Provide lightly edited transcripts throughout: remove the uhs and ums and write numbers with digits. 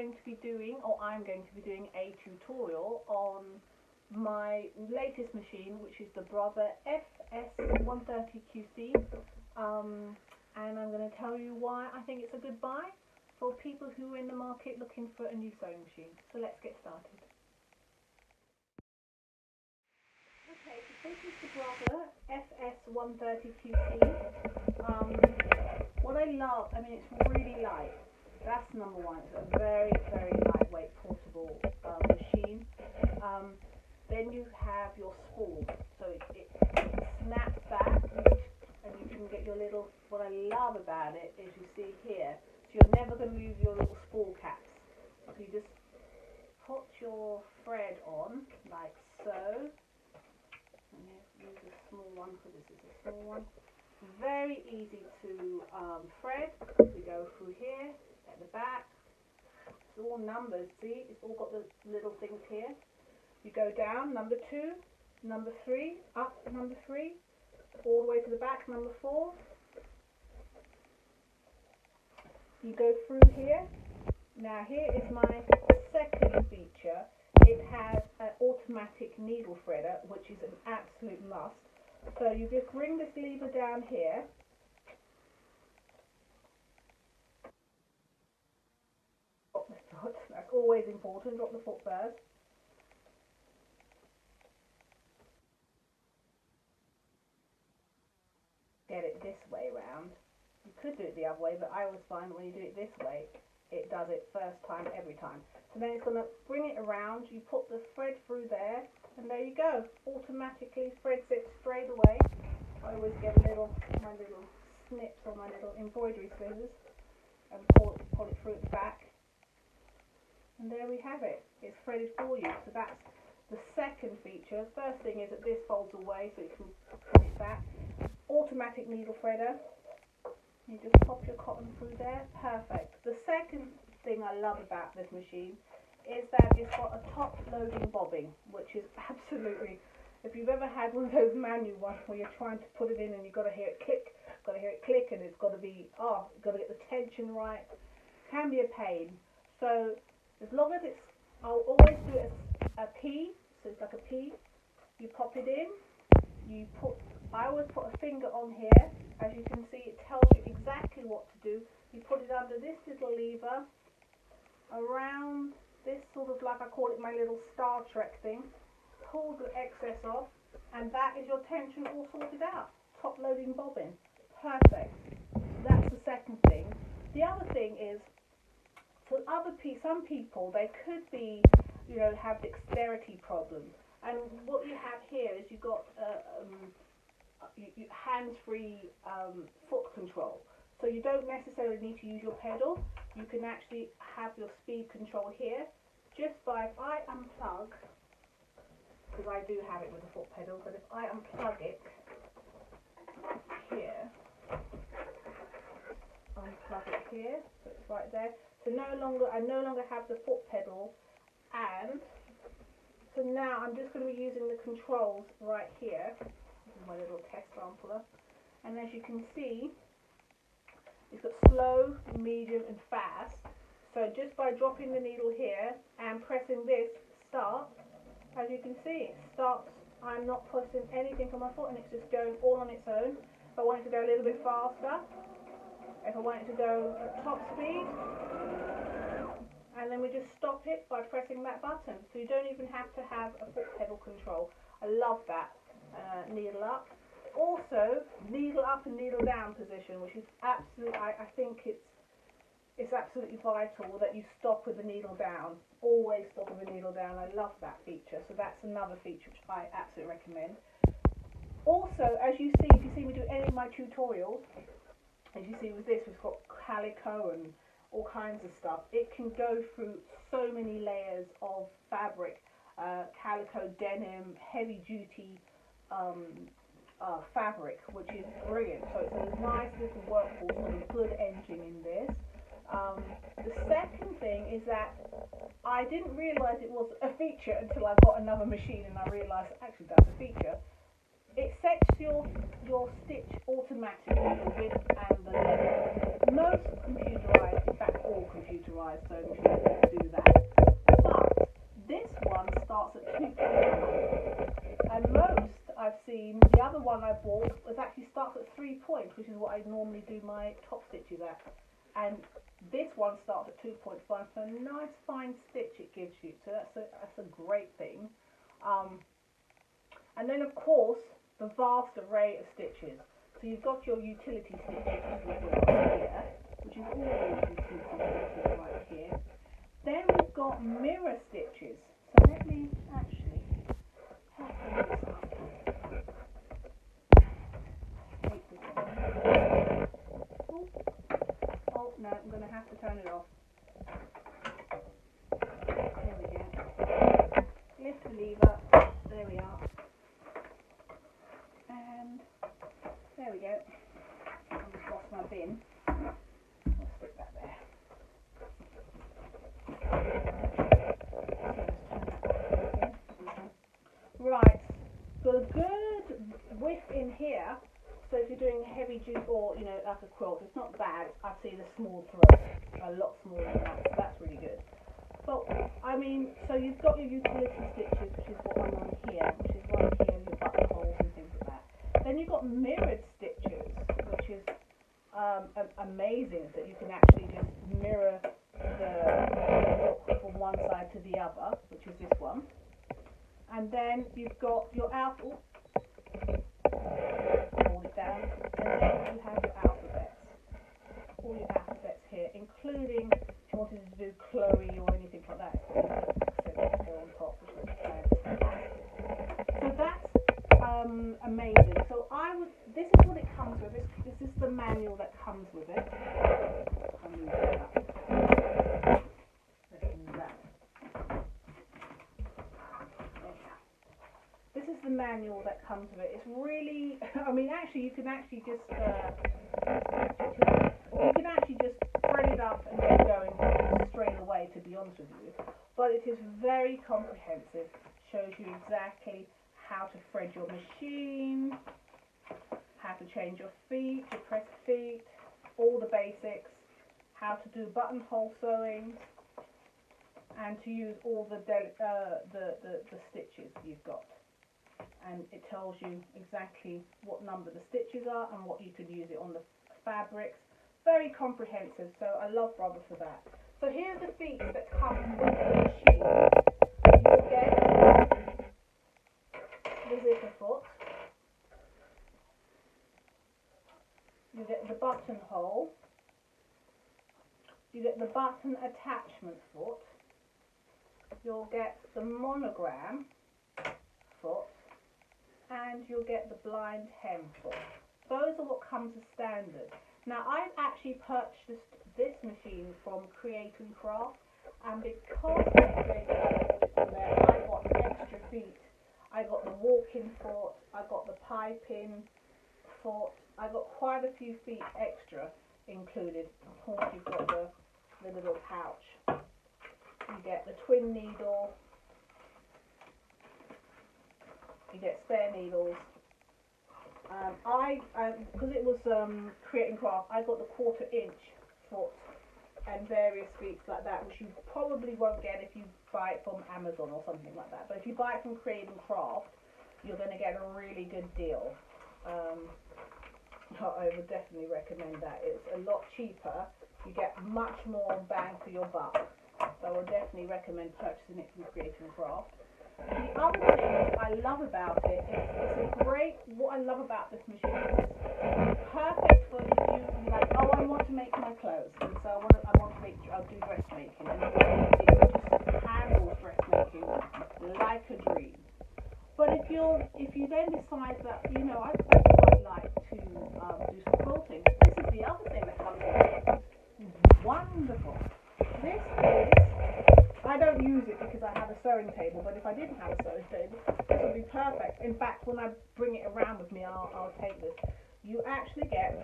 going to be doing, or I'm going to be doing a tutorial on my latest machine, which is the Bobbin FS130QC, and I'm going to tell you why I think it's a good buy for people who are in the market looking for a new sewing machine. So let's get started. Okay, so this is the Bobbin FS130QC. What I love, I mean, it's really light. That's number one. It's a very, very lightweight portable machine. Then you have your spool, so it snaps back, and you can get your little. What I love about it is you see here, so you're never going to lose your little spool caps. So you just put your thread on like so. And use a small one because this is a small one. Very easy to thread. We go through here at the back. It's all numbers. See, it's all got the little things here. You go down, number 2, number 3, up number 3, all the way to the back, number 4. You go through here. Now here is my second feature. It has an automatic needle threader, which is an absolute must. So you just bring this lever down here. Drop the foot, that's always important, drop the foot first. Get it this way round. You could do it the other way, but I always find when you do it this way, it does it first time every time. So then it's going to bring it around, you put the thread through there, and there you go. Automatically threads it straight away. I always get my little snips or my little embroidery scissors and pull it through its back. And there we have it. It's threaded for you. So that's the second feature. First thing is that this folds away so you can put it back. Automatic needle threader. You just pop your cotton through there. Perfect. The second thing I love about this machine is that it's got a top loading bobbin, which is absolutely, if you've ever had one of those manual ones where you're trying to put it in and you've got to hear it click, and it's got to be, you've got to get the tension right, can be a pain. So as long as it's, I'll always do it as a P, so it's like a P. You pop it in, I always put a finger on here. As you can see, it tells you exactly what to do. You put it under this little lever, around this sort of, like I call it my little Star Trek thing, pull the excess off, and that is your tension all sorted out. Top loading bobbin. Perfect. That's the second thing. The other thing is, for some people, they could be, have dexterity problems. And what you have here is you've got hands-free foot control. So you don't necessarily need to use your pedal. You can actually have your speed control here just by, if I unplug, because I do have it with a foot pedal, but if I unplug it here, so it's right there. So I no longer have the foot pedal, and so now I'm just going to be using the controls right here. This is my little test sampler, and as you can see, it's got slow, medium and fast. So just by dropping the needle here and pressing this start, as you can see, it starts. I'm not putting anything on my foot and it's just going all on its own. If I want it to go a little bit faster, if I want it to go at top speed, and then we just stop it by pressing that button. So you don't even have to have a foot pedal control. I love that. Needle up. Also, needle up and needle down position, which is absolutely, I think it's absolutely vital that you stop with the needle down. Always stop with the needle down. I love that feature. So that's another feature which I absolutely recommend. Also, as you see, if you see me do any of my tutorials, as you see with this, we've got calico and all kinds of stuff. It can go through so many layers of fabric, calico, denim, heavy duty fabric, which is brilliant. So it's a nice little workhorse with a good engine in this. The second thing is that I didn't realise it was a feature until I got another machine and I realised actually that's a feature. It sets your stitch automatically, the width and the length. most computerized, in fact all computerized sewing machines do that. But this one starts at 2.9. And most I've seen, the other one I bought was actually starts at 3 points, which is what I normally do my top stitches at. And this one starts at 2.5, so a nice fine stitch it gives you. So that's a great thing. And then of course the vast array of stitches. So you've got your utility stitches right here, which is all your utility stitches right here. Then we've got mirror stitches. So let me actually take this off. Oh no, I'm going to have to turn it off. There we go. Lift the lever. There we are. And there we go. I've just lost my bin. I'll stick that there. Right. Got a good width in here. So if you're doing heavy duty or, you know, like a quilt, it's not bad. I've seen a small throat, a lot smaller than that, so that's really good. But, I mean, so you've got your utility stitches, which is what I'm on here, which is right here, your buttonholes and things like that. Then you've got mirrored stitches, which is amazing, that you can actually just mirror the look from one side to the other, which is this one. And then you've got your outfit. Hold it down, and then you have your alphabets. All your alphabets here, including if you wanted to do Chloe or anything like that. So on top, which is fantastic. So that's amazing. So this is what it comes with. This is the manual that comes with it. I'll move that up. Let's move that. This is the manual that comes with it. It's really, I mean, actually, you can actually just spread it up and get going straight away, to be honest with you. But it is very comprehensive. Shows you exactly how to thread your machine, how to change your feet, your press feet, all the basics, how to do buttonhole sewing, and to use all the stitches you've got. And it tells you exactly what number the stitches are and what you can use it on the fabrics. Very comprehensive, so I love Brother for that. So here's the feet that come with the machine. You'll get the zipper foot, you get the buttonhole, you get the button attachment foot, you'll get the monogram foot, and you'll get the blind hem foot. Those are what comes as standard. Now I've actually purchased this machine from Create and Craft, and because I got extra feet. I got the walk-in foot, I got the pipe-in foot, I got quite a few feet extra included. Of course you've got the little pouch. You get the twin needle, you get spare needles. Because it was Create and Craft, I got the 1/4 inch foot and various feet like that, which you probably won't get if you buy it from Amazon or something like that. But if you buy it from Create and Craft, you're going to get a really good deal. I would definitely recommend that. It's a lot cheaper. You get much more bang for your buck. So I would definitely recommend purchasing it from Create and Craft. The other thing I love about it is what I love about this machine is it's perfect for if you like, oh, I want to make my clothes, and so I'll do dressmaking, and it just handles dressmaking like a dream. But if you then decide that, you know, I'd quite like to do some quilting, this is the other thing that comes with it. Wonderful. This is, I don't use it because I have a sewing table, but if I didn't have a sewing table, this would be perfect. In fact, when I bring it around with me, I'll take this. You actually get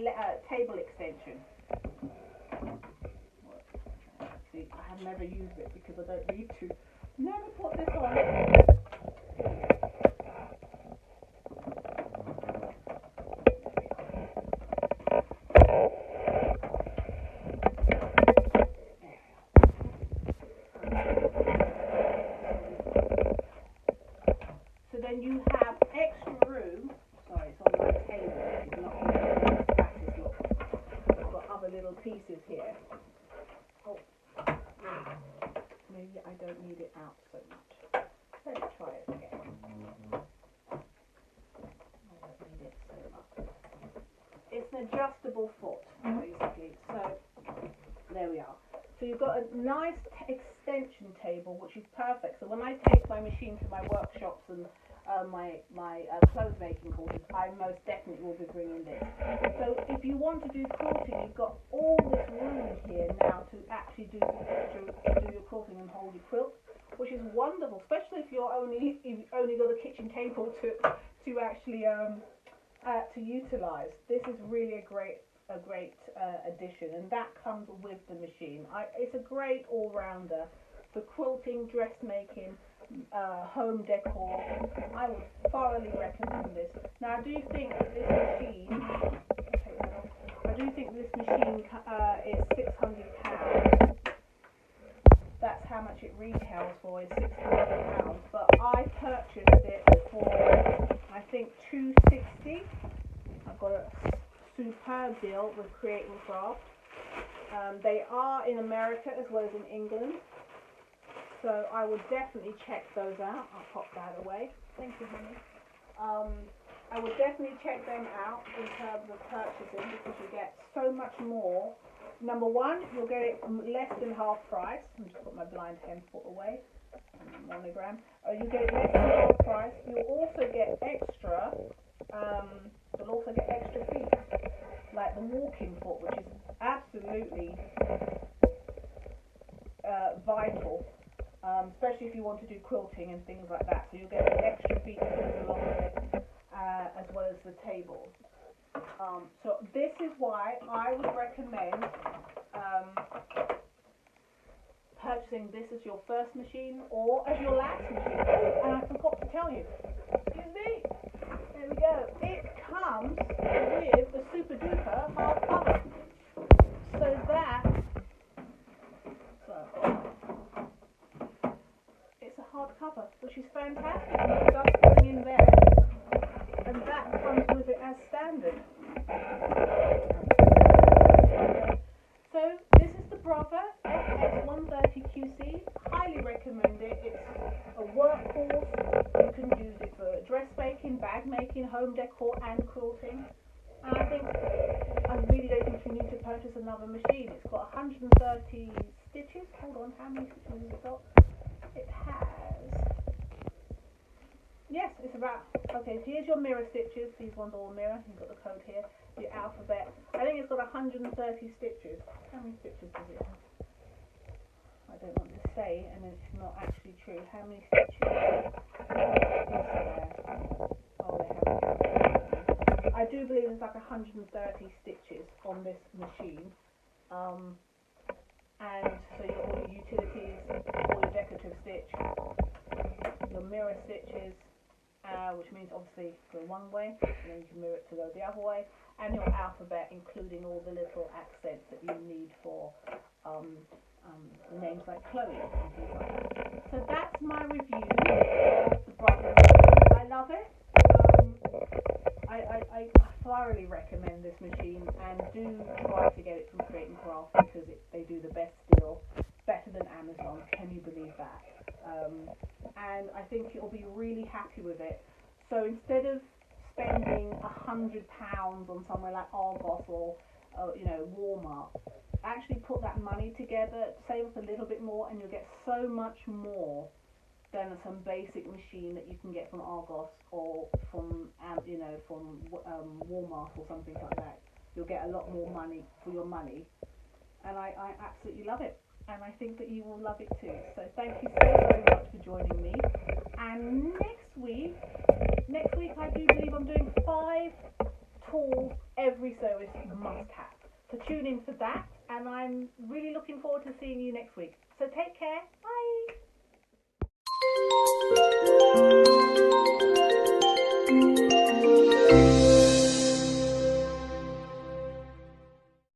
a table extension. See, I I've never used it because I don't need to. Never put this on. So then you have extra room. Sorry, it's on my table. It's not here. Practice, look. I've got other little pieces here. Oh, maybe I don't need it out so much. Let's try it again. I don't need it so much. It's an adjustable foot, basically. So there we are. So you've got a nice extension table, which is perfect. So when I take my machine to my workshops and my clothes making courses, I most definitely will be bringing this. So if you want to do quilting, you've got all this room here now to actually do your quilting and hold your quilt, which is wonderful, especially if you've only got a kitchen table to actually to utilize. This is really a great addition, and that comes with the machine. It's a great all-rounder for quilting, dressmaking, home decor. I would thoroughly recommend this. Now I do think that this machine is £600. That's how much it retails for, is £600, but I purchased it for I think £260. I've got a superb deal with Create and Craft. They are in America as well as in England, so I would definitely check those out. I'll pop that away. Thank you, honey. I would definitely check them out in terms of purchasing, because you get so much more. Number one, you'll get it less than half price. Let me just put my blind hen foot away. Monogram. You get it less than half price. You'll also get extra. You'll also get extra feet, like the walking foot, which is absolutely vital, especially if you want to do quilting and things like that. So you'll get the extra feet that goes along with it, as well as the table. So this is why I would recommend purchasing this as your first machine or as your last machine. Oh, and I forgot to tell you. Excuse me. There we go. It comes with the super duper hard cover. So it's a hard cover, which is fantastic. It does bring in there, and that comes with it as standard. So this is the Bobbin FS130QC. Highly recommend it. It's a workhorse. You can use it for dressmaking, bag making, home decor, and quilting. And I think I really don't think you need to purchase another machine. It's got 130 stitches. Hold on, how many stitches has it got? It has. Yes, it's about. Okay, so here's your mirror stitches. These ones are all mirror. You've got the code here. Your alphabet. I think it's got 130 stitches. How many stitches does it have? I don't want to say, and it's not actually true. How many stitches? Oh, they have. I do believe it's like 130 stitches on this machine. And so you got all your utilities, all your decorative stitch, your mirror stitches, which means obviously go one way, and then you can mirror it to go the other way, and your alphabet, including all the little accents that you need for names like Chloe and things like that. So that's my review of the Bobbin. I love it. I thoroughly recommend this machine, and do try to get it from Create and Craft, because they do the best deal, better than Amazon. Can you believe that? And I think you'll be really happy with it. So instead of spending £100 on somewhere like Argos or Walmart, actually put that money together, save up a little bit more, and you'll get so much more than some basic machine that you can get from Argos or from Walmart or something like that. You'll get a lot more money for your money, and I absolutely love it, and I think that you will love it too. So thank you so very much for joining me. And next week I do believe I'm doing 5 tools every sewist must have. So tune in for that, and I'm really looking forward to seeing you next week. So take care. Bye.